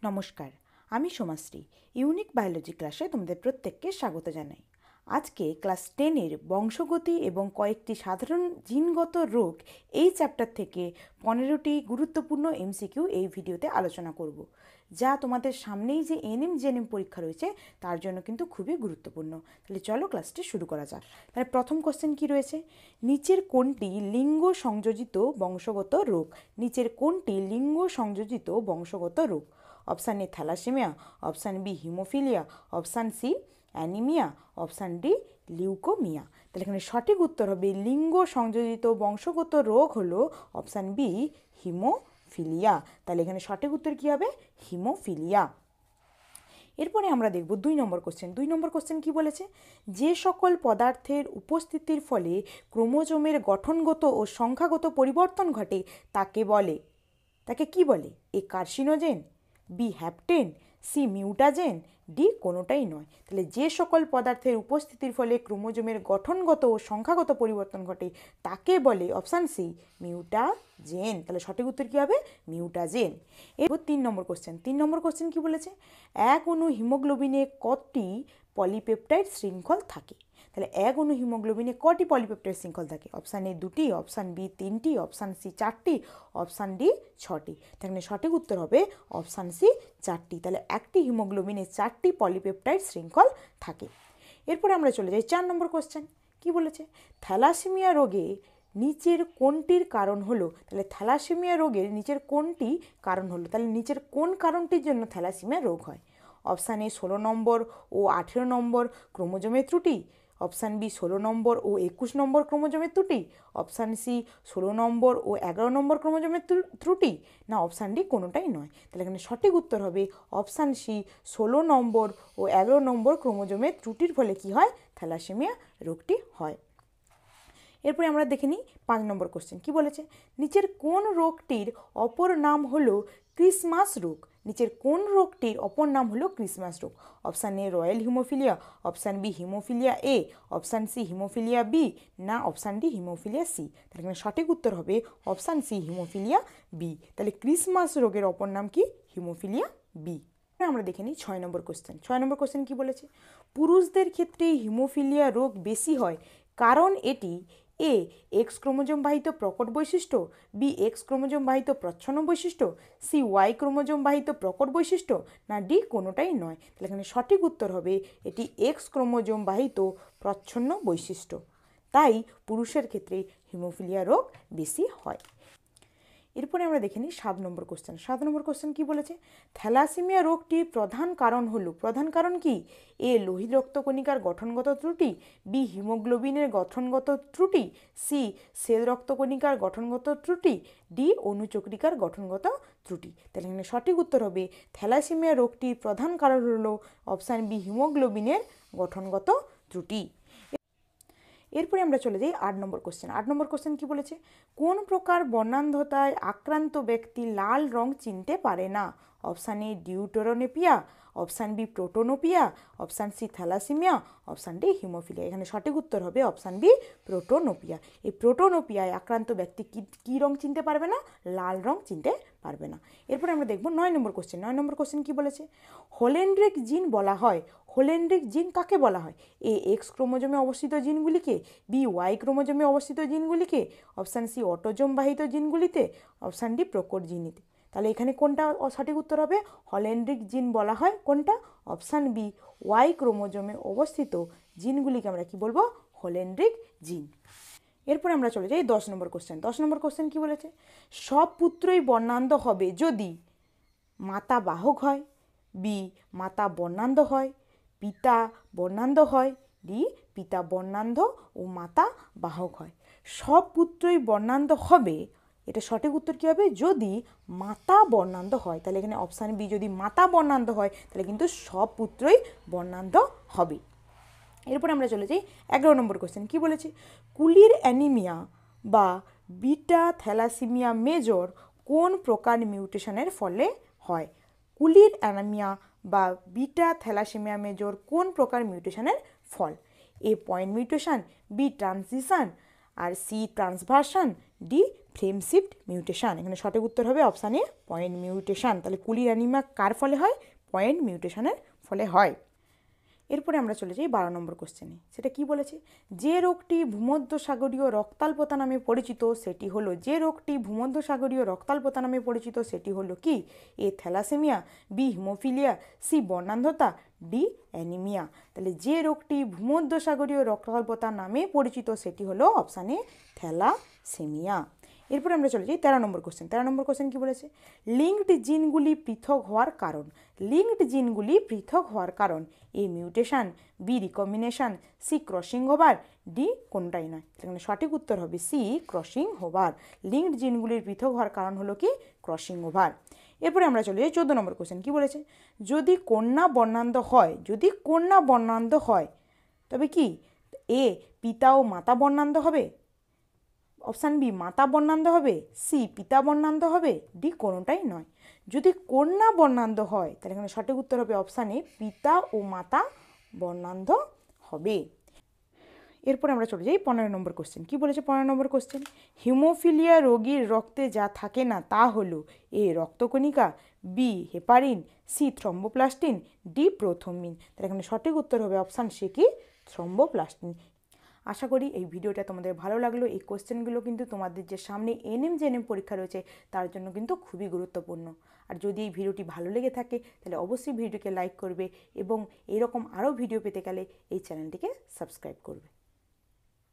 নমস্কার, আমি Somashree. Unique biology ক্লাসে তোমাদের প্রত্যেককে স্বাগত জানাই। আজকে ক্লাস 10-এর বংশগতি এবং কয়েকটি সাধারণ জিনগত রোগ এই চ্যাপ্টার থেকে 15টি গুরুত্বপূর্ণ এমসিকিউ এই ভিডিওতে আলোচনা করব, যা তোমাদের সামনেই যে এনএম জেএনএম পরীক্ষা রয়েছে তার জন্য কিন্তু খুবই গুরুত্বপূর্ণ। তাহলে চলো ক্লাসটি শুরু করা যাক। তাহলে প্রথম কোশ্চেন কি রয়েছে? নিচের কোনটি লিঙ্গ সংযোজিত বংশগত রোগ? নিচের কোনটি লিঙ্গ সংযোজিত বংশগত রোগ? Option A thalassaemia, option B haemophilia, option C anaemia, option D leukaemia. তাহলে এখানে সঠিক উত্তর হবে লিঙ্গ সংযোজিত বংশগত রোগ হলো অপশান বি হিমোফিলিয়া। তাহলে এখানে সঠিক উত্তর কী হবে? হিমোফিলিয়া। এরপরে আমরা দেখব 2 নম্বর কোশ্চেন। 2 নম্বর কোশ্চেন কি বলেছে? যে সকল পদার্থের উপস্থিতির ফলে ক্রোমোজোমের গঠনগত ও সংখ্যাগত পরিবর্তন ঘটে তাকে কি বলে? A carcinogen, B hapten, C mutagen, D কোনোটাই নয়। তাহলে যে সকল পদার্থের উপস্থিতির ফলে ক্রোমোজোমের গঠনগত ও সংখ্যাগত পরিবর্তন ঘটে তাকে বলে অপশান সি মিউটাজেন। তাহলে সঠিক উত্তর কী হবে? মিউটাজেন। এরপর 3 নম্বর কোশ্চেন। 3 নম্বর কোশ্চেন কি বলেছে? এক অণু হিমোগ্লোবিনে কতটি পলিপেপটাইড শৃঙ্খল থাকে? তাহলে এক অণু হিমোগ্লোবিনে কটি পলিপেপটাইড শৃঙ্খল থাকে? অপশান এ 2টি, অপশান বি 3টি, অপশান সি 4টি, অপশান ডি 6টি। তাহলে সঠিক উত্তর হবে অপশান সি 4টি। তাহলে একটি হিমোগ্লোবিনে 4টি পলিপেপটাইড শৃঙ্খল থাকে। এরপরে আমরা চলে যাই 4 নম্বর কোশ্চেন। কি বলেছে? থ্যালাসেমিয়া রোগে নিচের কোনটির কারণ হলো? তাহলে থ্যালাসেমিয়া রোগের নিচের কোনটি কারণ হলো? তাহলে নিচের কোন কারণটির জন্য থ্যালাসেমিয়া রোগ হয়? অপশান এ 16 নম্বর ও 18 নম্বর ক্রোমোজোমের ত্রুটি, অপশান বি 16 নম্বর ও 21 নম্বর ক্রোমোজোমের ত্রুটি, অপশান সি 16 নম্বর ও 11 নম্বর ক্রোমোজোমের ত্রুটি, না অপশান ডি কোনোটাই নয়। তাহলে এখানে সঠিক উত্তর হবে অপশান সি 16 নম্বর ও 11 নম্বর ক্রোমোজোমের ত্রুটির ফলে কি হয়? থ্যালাসেমিয়া রোগটি হয়। এরপরে আমরা দেখে নিই 5 নম্বর কোশ্চেন। কি বলেছে? নিচের কোন রোগটির অপর নাম হলো ক্রিসমাস রোগ? নিচের কোন রোগটির অপর নাম হলো ক্রিসমাস রোগ? Option A royal haemophilia, option B haemophilia A, option C haemophilia B, না অপশান ডি হিমোফিলিয়া সি। তাহলে এখানে সঠিক উত্তর হবে অপশান সি হিমোফিলিয়া বি। তাহলে ক্রিসমাস রোগের অপর নাম কি? Haemophilia B. আমরা দেখে নিই 6 নম্বর কোশ্চেন। 6 নম্বর কোশ্চেন কি বলেছে? পুরুষদের ক্ষেত্রে হিমোফিলিয়া রোগ বেশি হয় কারণ এটি এ এক্স ক্রোমোজোম বাহিত প্রকট বৈশিষ্ট্য, বি এক্স ক্রোমোজোম বাহিত প্রচ্ছন্ন বৈশিষ্ট্য, সি ওয়াই ক্রোমোজোম বাহিত প্রকট বৈশিষ্ট্য, না ডি কোনোটাই নয়। তাহলে এখানে সঠিক উত্তর হবে এটি এক্স ক্রোমোজোম বাহিত প্রচ্ছন্ন বৈশিষ্ট্য। তাই পুরুষের ক্ষেত্রে হিমোফিলিয়া রোগ বেশি হয়। এরপরে আমরা দেখে নিই 7 নম্বর কোশ্চেন। 7 নম্বর কোশ্চেন কি বলেছে? থ্যালাসেমিয়া রোগটির প্রধান কারণ হলো, প্রধান কারণ কি? এ লোহিত রক্তকণিকার গঠনগত ত্রুটি, বি হিমোগ্লোবিনের গঠনগত ত্রুটি, সি শ্বেত রক্তকণিকার গঠনগত ত্রুটি, ডি অণুচক্রিকার গঠনগত ত্রুটি। তাহলে এখানে সঠিক উত্তর হবে থ্যালাসেমিয়া রোগটির প্রধান কারণ হলো অপশান বি হিমোগ্লোবিনের গঠনগত ত্রুটি। এরপরে আমরা চলে যাই 8 নম্বর কোশ্চেন। 8 নম্বর কোশ্চেন কি বলেছে? কোন প্রকার বর্ণান্ধতায় আক্রান্ত ব্যক্তি লাল রং চিনতে পারে না? Option A deuteranopia, option B protanopia, option C thalassaemia, option D haemophilia. এখানে সঠিক উত্তর হবে অপশান বি প্রোটোনোপিয়া। এই প্রোটোনোপিয়ায় আক্রান্ত ব্যক্তি কী রং চিনতে পারবে না? লাল রং চিনতে পারবে না। এরপরে আমরা দেখব 9 নম্বর কোশ্চেন। 9 নম্বর কোশ্চেন কি বলেছে? হোলেন্ড্রিক জিন বলা হয়। হোলেন্ড্রিক জিন কাকে বলা হয়? এ এক্স ক্রোমোজোমে অবস্থিত জিনগুলিকে, বি ওয়াই ক্রোমোজোমে অবস্থিত জিনগুলিকে, অপশান সি অটোজোম বাহিত জিনগুলিতে, অপশান ডি প্রকট জিনিতে। তাহলে এখানে কোনটা সঠিক উত্তর হবে? হোলেন্ড্রিক জিন বলা হয় কোনটা? অপশান বি ওয়াই ক্রোমোজোমে অবস্থিত জিনগুলিকে আমরা কি বলবো? হোলেন্ড্রিক জিন। এরপরে আমরা চলে যাই 10 নম্বর কোশ্চেন। 10 নম্বর কোশ্চেন কি বলেছে? সব পুত্রই বর্ণান্ধ হবে যদি মাতা বাহক হয়, বি মাতা বর্ণান্ধ হয়, পিতা বর্ণান্ধ হয়, ডি পিতা বর্ণান্ধ ও মাতা বাহক হয়। সব পুত্রই বর্ণান্ধ হবে, এটা সঠিক উত্তর কী হবে? যদি মাতা বর্ণান্ধ হয়। তাহলে এখানে অপশান বি যদি মাতা বর্ণান্ধ হয় তাহলে কিন্তু সব পুত্রই বর্ণান্ধ হবে। এরপর আমরা চলে যাই 11 নম্বর কোশ্চেন। কি বলেছে? কুলির অ্যানিমিয়া বা বিটা থ্যালাসেমিয়া মেজর কোন প্রকার মিউটেশনের ফলে হয়? কুলির অ্যানিমিয়া বা বিটা থ্যালাসেমিয়া মেজর কোন প্রকার মিউটেশনের ফল? A point mutation, B transition, আর C transversion, D frame shift mutation. এখানে সঠিক উত্তর হবে অপশান এ পয়েন্ট মিউটেশন। তাহলে কুলির অ্যানিমিয়া কার ফলে হয়? পয়েন্ট মিউটেশনের ফলে হয়। এরপরে আমরা চলে যাই 12 নম্বর কোশ্চেনে। সেটা কি বলেছে? যে রোগটি ভূমধ্যসাগরীয় রক্তাল্পতা নামে পরিচিত সেটি হলো, যে রোগটি ভূমধ্যসাগরীয় রক্তাল্পতা নামে পরিচিত সেটি হলো কি? A thalassaemia, B haemophilia, C বর্ণান্ধতা, ডি অ্যানিমিয়া। তাহলে যে রোগটি ভূমধ্যসাগরীয় রক্তাল্পতা নামে পরিচিত সেটি হলো অপশান এ থ্যালাসেমিয়া। এরপরে আমরা চলে যাই 13 নম্বর কোশ্চেন। 13 নম্বর কোশ্চেন কি বলেছে? লিঙ্কড জিনগুলি পৃথক হওয়ার কারণ। লিঙ্কড জিনগুলি পৃথক হওয়ার কারণ A mutation, B recombination, C crossing over, D কোনটাই নয়। সেখানে সঠিক উত্তর হবে সি ক্রসিং ওভার। লিঙ্কড জিনগুলির পৃথক হওয়ার কারণ হলো কি? Crossing over. এরপরে আমরা চলে যাই 14 নম্বর কোশ্চেন। কি বলেছে? যদি কন্যা বর্ণান্ধ হয়, যদি কন্যা বর্ণান্ধ হয় তবে কি? এ পিতা ও মাতা বর্ণান্ধ হবে, অপশান বি মাতা বর্ণান্ধ হবে, সি পিতা বর্ণান্ধ হবে, ডি কোনোটাই নয়। যদি কন্যা বর্ণান্ধ হয় তাহলে এখানে সঠিক উত্তর হবে অপশান এ পিতা ও মাতা বর্ণান্ধ হবে। এরপর আমরা চলে যাই 15 নম্বর কোশ্চেন। কি বলেছে 15 নম্বর কোশ্চেন? হিমোফিলিয়া রোগীর রক্তে যা থাকে না তা হলো এ রক্তকণিকা, B heparin, C thromboplastin, D prothrombin. তাহলে এখানে সঠিক উত্তর হবে অপশান সি কি? থ্রম্বোপ্লাস্টিন। আশা করি এই ভিডিওটা তোমাদের ভালো লাগলো। এই কোশ্চেনগুলো কিন্তু তোমাদের যে সামনে এনএম জেএনএম পরীক্ষা রয়েছে তার জন্য কিন্তু খুবই গুরুত্বপূর্ণ। আর যদি এই ভিডিওটি ভালো লেগে থাকে তাহলে অবশ্যই ভিডিওকে লাইক করবে এবং এরকম আরও ভিডিও পেতে গেলে এই চ্যানেলটিকে সাবস্ক্রাইব করবে।